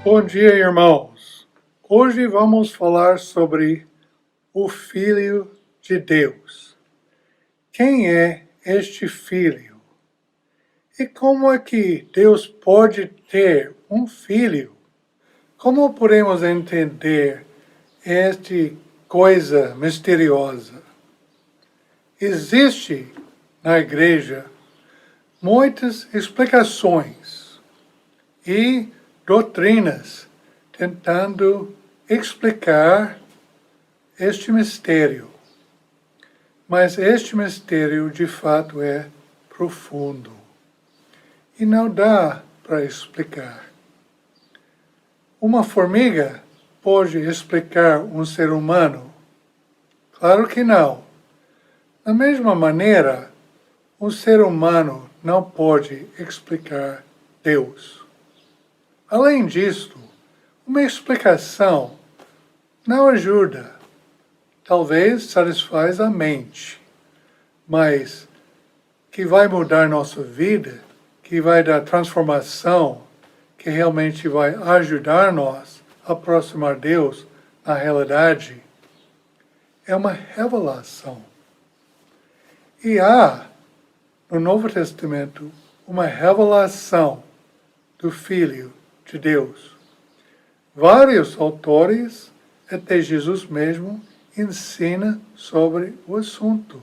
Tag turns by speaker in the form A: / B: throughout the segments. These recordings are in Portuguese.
A: Bom dia, irmãos. Hoje vamos falar sobre o Filho de Deus. Quem é este Filho? E como é que Deus pode ter um filho? Como podemos entender esta coisa misteriosa? Existe na igreja muitas explicações e doutrinas tentando explicar este mistério. Mas este mistério de fato é profundo e não dá para explicar. Uma formiga pode explicar um ser humano? Claro que não. Da mesma maneira, um ser humano não pode explicar Deus. Além disso, uma explicação não ajuda. Talvez satisfaz a mente, mas que vai mudar nossa vida, que vai dar transformação, que realmente vai ajudar nós a aproximar Deus na realidade, é uma revelação. E há, no Novo Testamento, uma revelação do Filho de Deus. Vários autores, até Jesus mesmo, ensina sobre o assunto.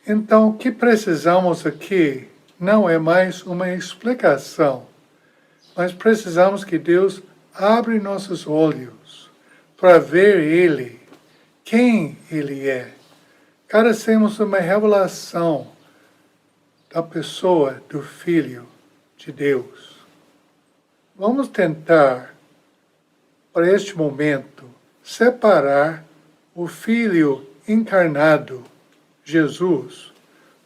A: Então, o que precisamos aqui não é mais uma explicação, mas precisamos que Deus abra nossos olhos para ver Ele, quem Ele é. Carecemos uma revelação da pessoa do Filho de Deus. Vamos tentar, para este momento, separar o Filho encarnado, Jesus,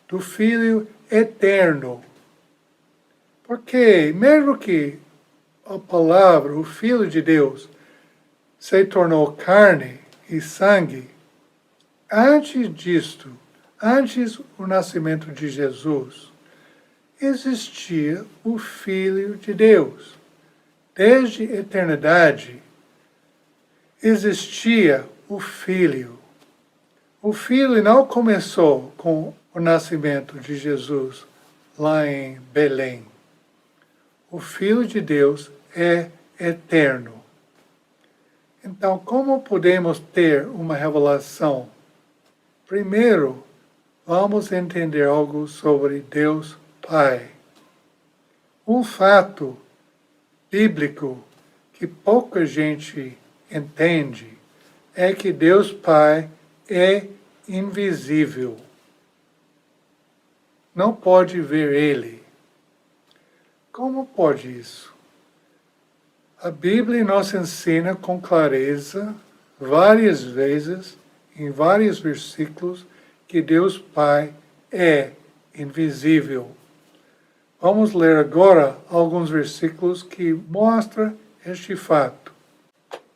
A: do Filho eterno. Porque, mesmo que a palavra, o Filho de Deus, se tornou carne e sangue, antes disto, antes do nascimento de Jesus, existia o Filho de Deus. Desde a eternidade, existia o Filho. O Filho não começou com o nascimento de Jesus lá em Belém. O Filho de Deus é eterno. Então, como podemos ter uma revelação? Primeiro, vamos entender algo sobre Deus Pai. Um fato bíblico que pouca gente entende é que Deus Pai é invisível. Não pode ver Ele. Como pode isso? A Bíblia nos ensina com clareza, várias vezes, em vários versículos, que Deus Pai é invisível. Vamos ler agora alguns versículos que mostram este fato.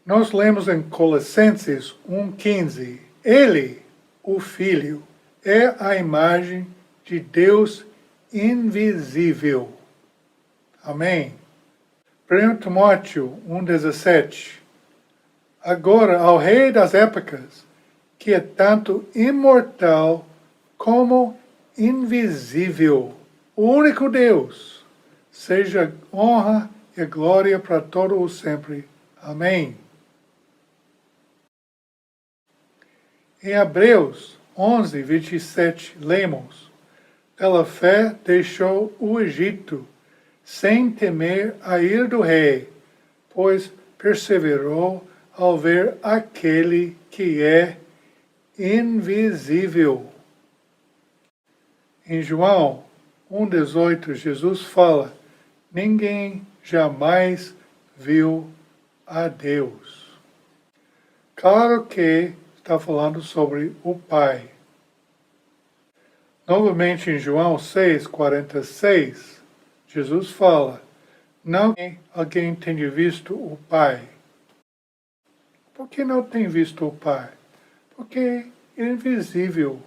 A: Nós lemos em Colossenses 1,15. Ele, o Filho, é a imagem de Deus invisível. Amém? 1 Timóteo 1,17. Agora, ao Rei das épocas, que é tanto imortal como invisível, o único Deus, seja honra e glória para todo o sempre. Amém. Em Hebreus 11:27, lemos: pela fé deixou o Egito, sem temer a ira do rei, pois perseverou ao ver aquele que é invisível. Em João 1,18, Jesus fala: ninguém jamais viu a Deus. Claro que está falando sobre o Pai. Novamente em João 6,46, Jesus fala: não alguém tenha visto o Pai. Por que não tem visto o Pai? Porque é invisível.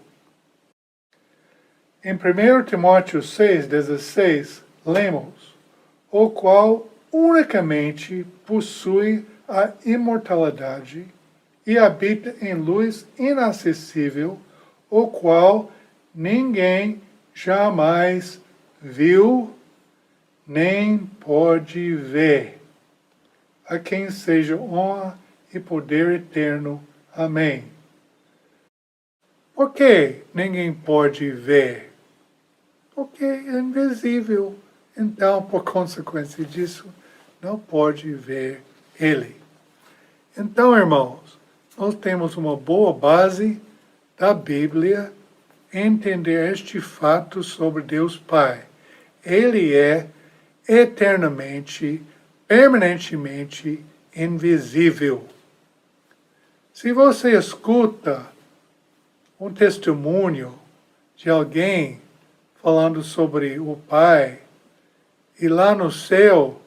A: Em 1 Timóteo 6,16, lemos: o qual unicamente possui a imortalidade e habita em luz inacessível, o qual ninguém jamais viu nem pode ver. A quem seja honra e poder eterno. Amém. Por que ninguém pode ver? Porque é invisível. Então, por consequência disso, não pode ver ele. Então, irmãos, nós temos uma boa base da Bíblia entender este fato sobre Deus Pai. Ele é eternamente, permanentemente invisível. Se você escuta um testemunho de alguém falando sobre o Pai, e lá no céu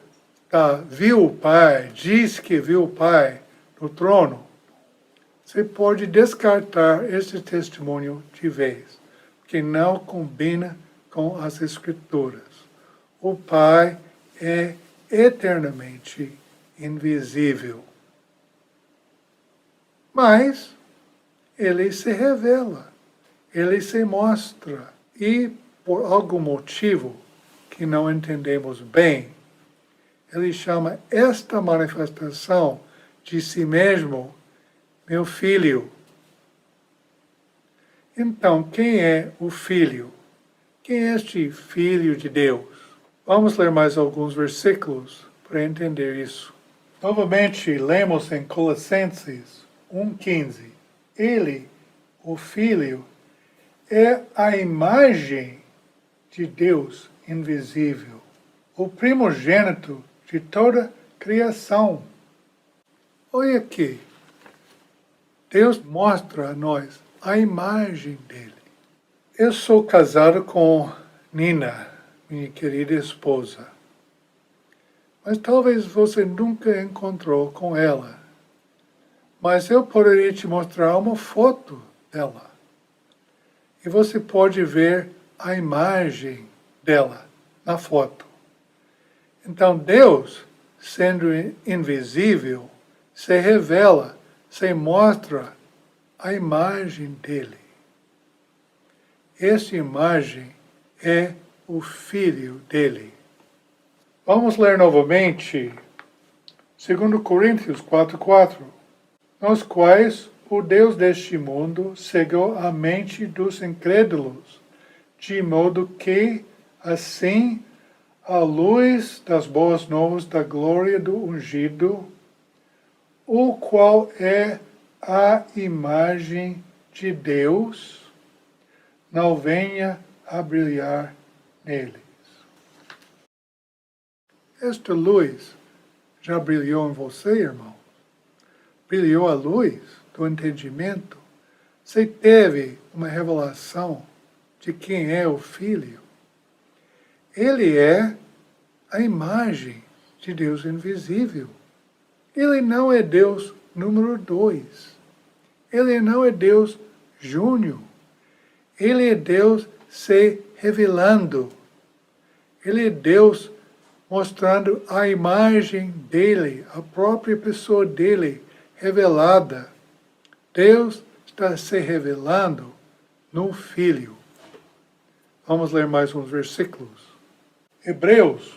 A: viu o Pai, diz que viu o Pai no trono, você pode descartar esse testemunho de vez, porque não combina com as Escrituras. O Pai é eternamente invisível. Mas ele se revela, ele se mostra, e por algum motivo que não entendemos bem, ele chama esta manifestação de si mesmo, meu filho. Então, quem é o filho? Quem é este filho de Deus? Vamos ler mais alguns versículos para entender isso. Novamente, lemos em Colossenses 1,15. Ele, o Filho, é a imagem de Deus invisível, o primogênito de toda criação. Olha aqui, Deus mostra a nós a imagem dele. Eu sou casado com Nina, minha querida esposa, mas talvez você nunca encontrou com ela. Mas eu poderia te mostrar uma foto dela. E você pode ver a imagem dela na foto. Então Deus, sendo invisível, se revela, se mostra a imagem dele. Essa imagem é o Filho dele. Vamos ler novamente 2 Coríntios 4,4. Nos quais o Deus deste mundo cegou a mente dos incrédulos, de modo que, assim, a luz das boas novas da glória do ungido, o qual é a imagem de Deus, não venha a brilhar neles. Esta luz já brilhou em você, irmão? Brilhou a luz do entendimento? Você teve uma revelação de quem é o Filho? Ele é a imagem de Deus invisível. Ele não é Deus número 2. Ele não é Deus júnior. Ele é Deus se revelando. Ele é Deus mostrando a imagem dele, a própria pessoa dele revelada. Deus está se revelando no Filho. Vamos ler mais uns versículos. Hebreus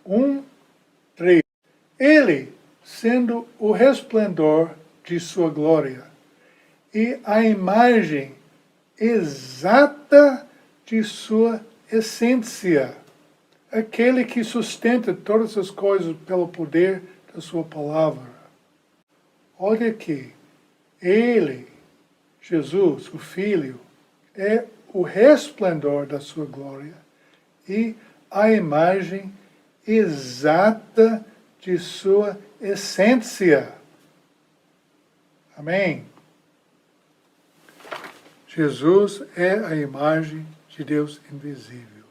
A: 1:3. Ele, sendo o resplendor de sua glória e a imagem exata de sua essência, aquele que sustenta todas as coisas pelo poder da sua palavra. Olha aqui, ele, Jesus, o Filho, é o resplendor da sua glória e a imagem exata de sua essência. Amém? Jesus é a imagem de Deus invisível.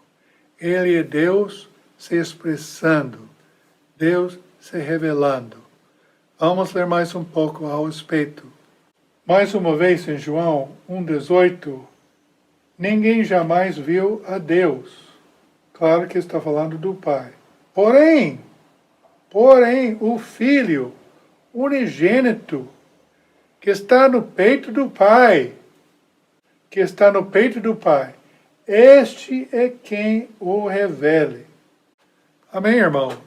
A: Ele é Deus se expressando, Deus se revelando. Vamos ler mais um pouco ao respeito. Mais uma vez em João 1,18, ninguém jamais viu a Deus. Claro que está falando do Pai. Porém, Porém, o Filho unigênito, que está no peito do Pai, este é quem o revele. Amém, irmãos?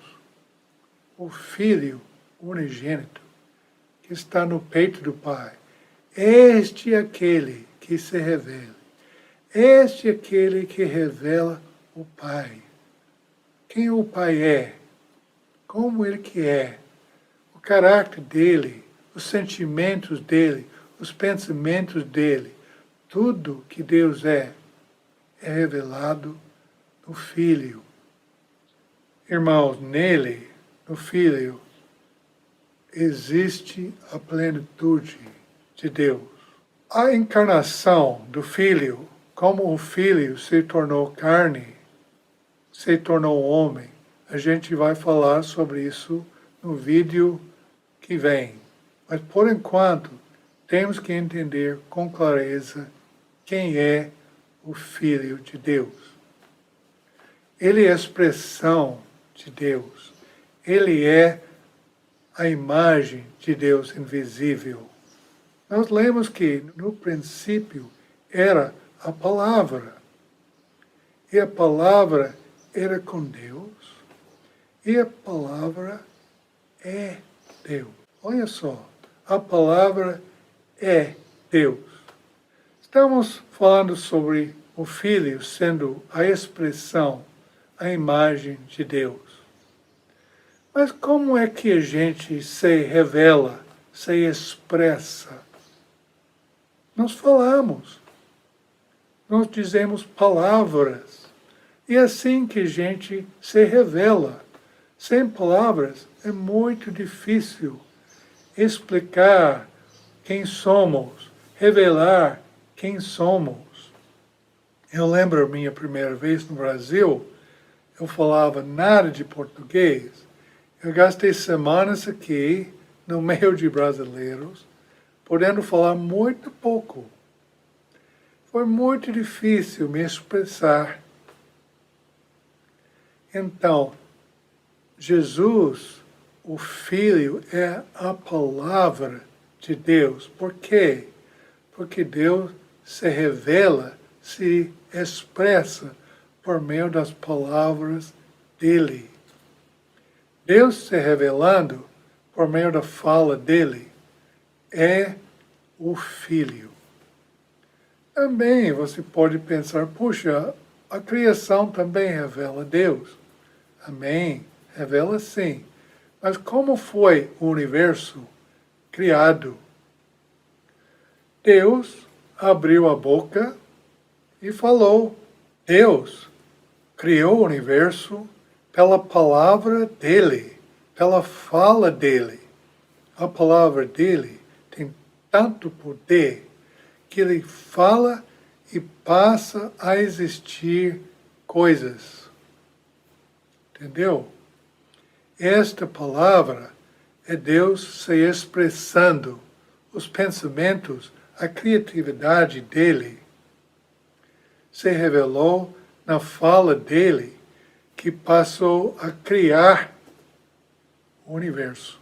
A: O Filho unigênito, que está no peito do Pai, este é aquele que se revela. Este é aquele que revela o Pai. Quem o Pai é, como Ele que é, o caráter dEle, os sentimentos dEle, os pensamentos dEle, tudo que Deus é revelado no Filho. Irmãos, nele, no Filho, existe a plenitude de Deus. A encarnação do Filho, como o Filho se tornou carne, se tornou homem, a gente vai falar sobre isso no vídeo que vem. Mas, por enquanto, temos que entender com clareza quem é o Filho de Deus. Ele é a expressão de Deus. Ele é a imagem de Deus invisível. Nós lemos que no princípio era a palavra. E a palavra era com Deus. E a palavra é Deus. Olha só, a palavra é Deus. Estamos falando sobre o Filho sendo a expressão, a imagem de Deus. Mas como é que a gente se revela, se expressa? Nós falamos, nós dizemos palavras, e é assim que a gente se revela. Sem palavras é muito difícil explicar quem somos, revelar quem somos. Eu lembro a minha primeira vez no Brasil, eu falava nada de português. Eu gastei semanas aqui, no meio de brasileiros, podendo falar muito pouco. Foi muito difícil me expressar. Então, Jesus, o Filho, é a palavra de Deus. Por quê? Porque Deus se revela, se expressa por meio das palavras dele. Deus se revelando por meio da fala dele é o Filho. Também você pode pensar, puxa, a criação também revela Deus. Amém, revela sim. Mas como foi o universo criado? Deus abriu a boca e falou. Deus criou o universo pela palavra dele, pela fala dele. A palavra dele tem tanto poder que ele fala e passa a existir coisas. Entendeu? Esta palavra é Deus se expressando, os pensamentos, a criatividade dele. Se revelou na fala dele, que passou a criar o universo.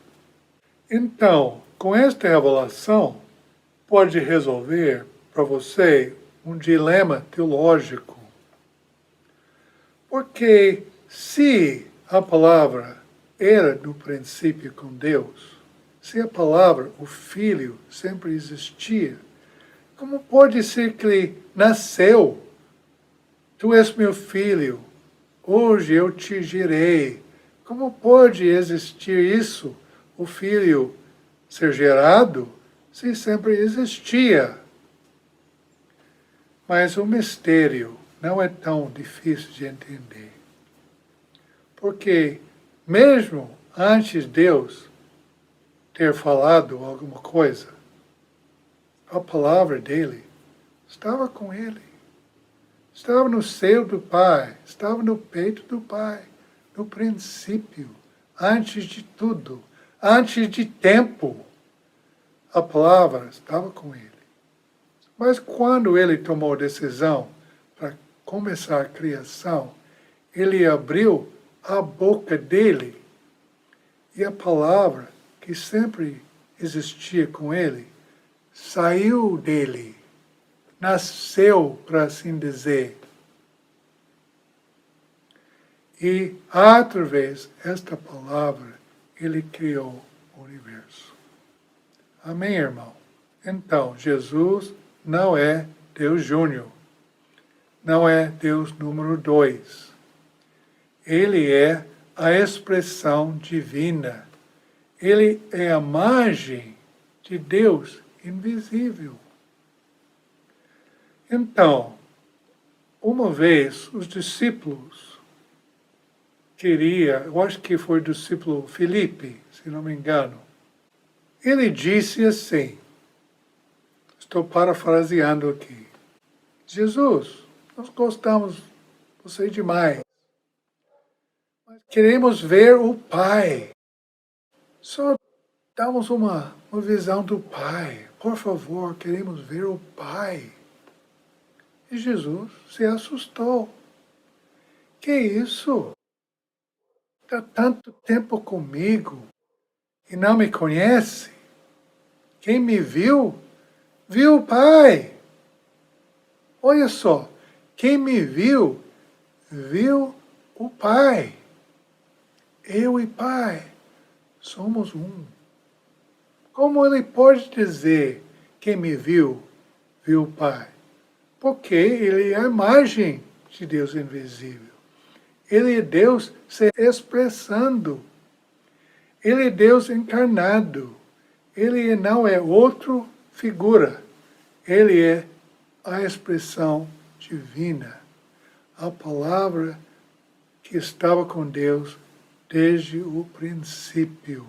A: Então, com esta revelação, pode resolver para você um dilema teológico. Porque se a palavra era no princípio com Deus, se a palavra, o Filho, sempre existia, como pode ser que ele nasceu? Tu és meu filho, hoje eu te gerei. Como pode existir isso, o Filho ser gerado, se sempre existia? Mas o mistério não é tão difícil de entender. Porque mesmo antes de Deus ter falado alguma coisa, a palavra dele estava com ele. Estava no seio do Pai, estava no peito do Pai, no princípio, antes de tudo, antes de tempo. A palavra estava com ele. Mas quando ele tomou a decisão para começar a criação, ele abriu a boca dele E a palavra, que sempre existia com ele, saiu dele, nasceu, para assim dizer. E, através desta palavra, ele criou o universo. Amém, irmão? Então, Jesus não é Deus Júnior. Não é Deus número 2. Ele é a expressão divina. Ele é a imagem de Deus invisível. Então, uma vez os discípulos eu acho que foi o discípulo Filipe, se não me engano, ele disse assim, estou parafraseando aqui, Jesus, nós gostamos de você demais, mas queremos ver o Pai. Só damos uma visão do Pai. Por favor, queremos ver o Pai. E Jesus se assustou. Que isso? Está tanto tempo comigo e não me conhece? Quem me viu, viu o Pai. Olha só, quem me viu, viu o Pai. Eu e Pai somos um. Como ele pode dizer, quem me viu, viu o Pai? Porque ele é a imagem de Deus invisível. Ele é Deus se expressando. Ele é Deus encarnado. Ele não é outra figura. Ele é a expressão divina. A palavra que estava com Deus desde o princípio.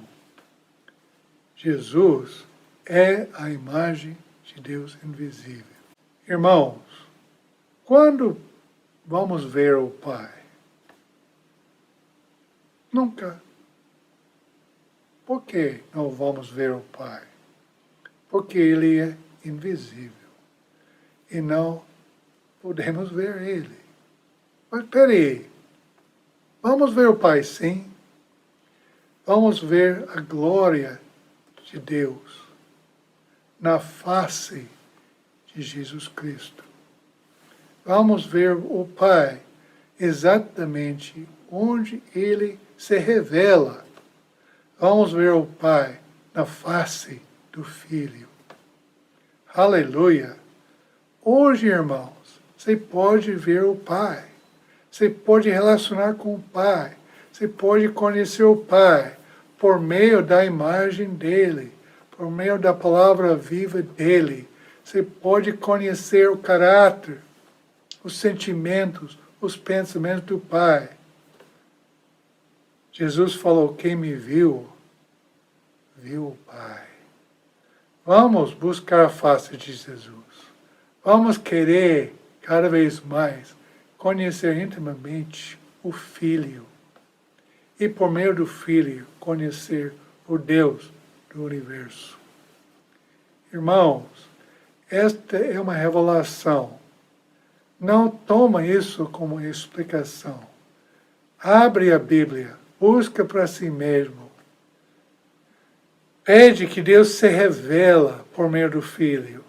A: Jesus é a imagem de Deus invisível. Irmãos, quando vamos ver o Pai? Nunca. Por que não vamos ver o Pai? Porque Ele é invisível. E não podemos ver Ele. Mas peraí, vamos ver o Pai sim. Vamos ver a glória de Deus na face de Jesus Cristo. Vamos ver o Pai exatamente onde Ele se revela. Vamos ver o Pai na face do Filho. Aleluia! Hoje, irmãos, você pode ver o Pai. Você pode relacionar com o Pai. Você pode conhecer o Pai por meio da imagem dEle, por meio da palavra viva dEle. Você pode conhecer o caráter, os sentimentos, os pensamentos do Pai. Jesus falou, quem me viu, viu o Pai. Vamos buscar a face de Jesus. Vamos querer, cada vez mais, conhecer intimamente o Filho. E por meio do Filho, conhecer o Deus do universo. Irmãos, esta é uma revelação. Não toma isso como explicação. Abre a Bíblia, busca para si mesmo. Pede que Deus se revela por meio do Filho.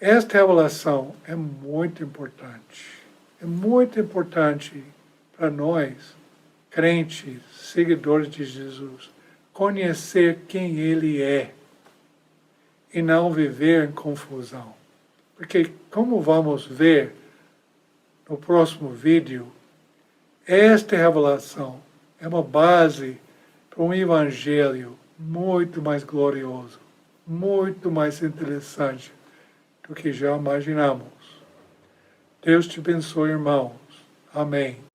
A: Esta revelação é muito importante. É muito importante para nós, crentes, seguidores de Jesus, conhecer quem Ele é e não viver em confusão. Porque, como vamos ver no próximo vídeo, esta revelação é uma base para um evangelho muito mais glorioso, muito mais interessante do que já imaginamos. Deus te abençoe, irmãos. Amém.